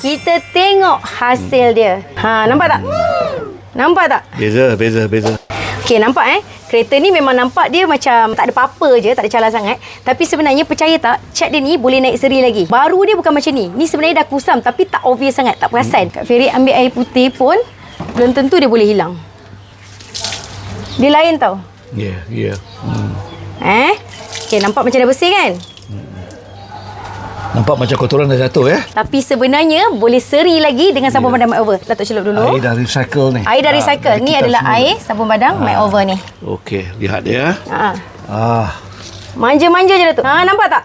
Kita tengok hasil dia. Nampak tak? Nampak tak? Beza. Okey, nampak Kereta ni memang nampak dia macam tak ada apa-apa je, tak ada calar sangat. Tapi sebenarnya percaya tak, cat dia ni boleh naik seri lagi. Baru dia bukan macam ni. Ni sebenarnya dah kusam tapi tak obvious sangat, tak perasan. Kak Ferry ambil air putih pun belum tentu dia boleh hilang. Dia lain tau. Ya. Okey, nampak macam dah bersih kan? Nampak macam kotoran dah jatuh Tapi sebenarnya boleh seri lagi dengan sabun badang makeover. Datuk celup dulu. Air dah recycle ni. Air dah recycle. Ni adalah air sabun badang makeover ni. Okey, lihat dia. Manja-manja je Datuk. Nampak tak?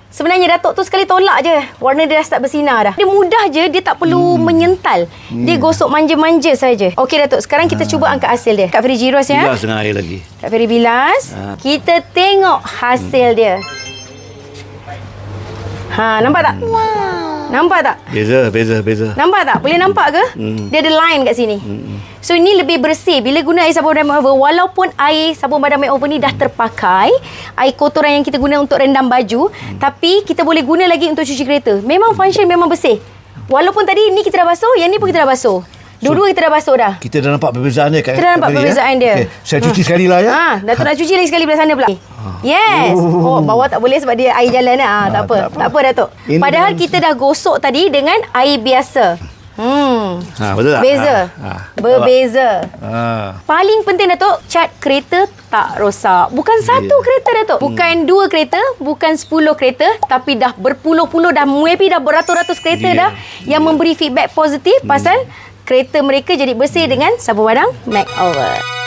Sebenarnya Datuk tu sekali tolak je, warna dia dah start bersinar dah. Dia mudah je, dia tak perlu menyental. Dia gosok manja-manja saja. Okey Datuk, sekarang kita cuba angkat hasil dia. Kak Ferry jiros ya. Bilas dengan air lagi. Kak Ferry bilas. Kita tengok hasil dia. Nampak tak? Nampak tak? Beza. Nampak tak? Boleh nampak ke? Dia ada line kat sini. So ini lebih bersih. Bila guna air sabun badang makeover, walaupun air sabun badang makeover ni dah terpakai, air kotoran yang kita guna untuk rendam baju, tapi kita boleh guna lagi untuk cuci kereta. Memang function memang bersih. Walaupun tadi ni kita dah basuh, yang ni pun kita dah basuh. Dua-dua kita dah basuh dah. Kita dah nampak perbezaan dia. Kita dah nampak perbezaan dia. Okay. Saya cuci sekali lah ya. Datuk nak cuci lagi sekali belah sana pula. Yes. Bawah tak boleh sebab dia air jalan tak apa. Tak apa Datuk. Padahal kita dah gosok tadi dengan air biasa. Betul tak? Beza. Berbeza. Paling penting Datuk, cat kereta tak rosak. Bukan satu kereta Datuk. Bukan 2 kereta, bukan 10 kereta, tapi dah berpuluh-puluh, dah maybe dah beratus-ratus kereta dah yang memberi feedback positif pasal kereta mereka jadi bersih dengan sabun badang makeover.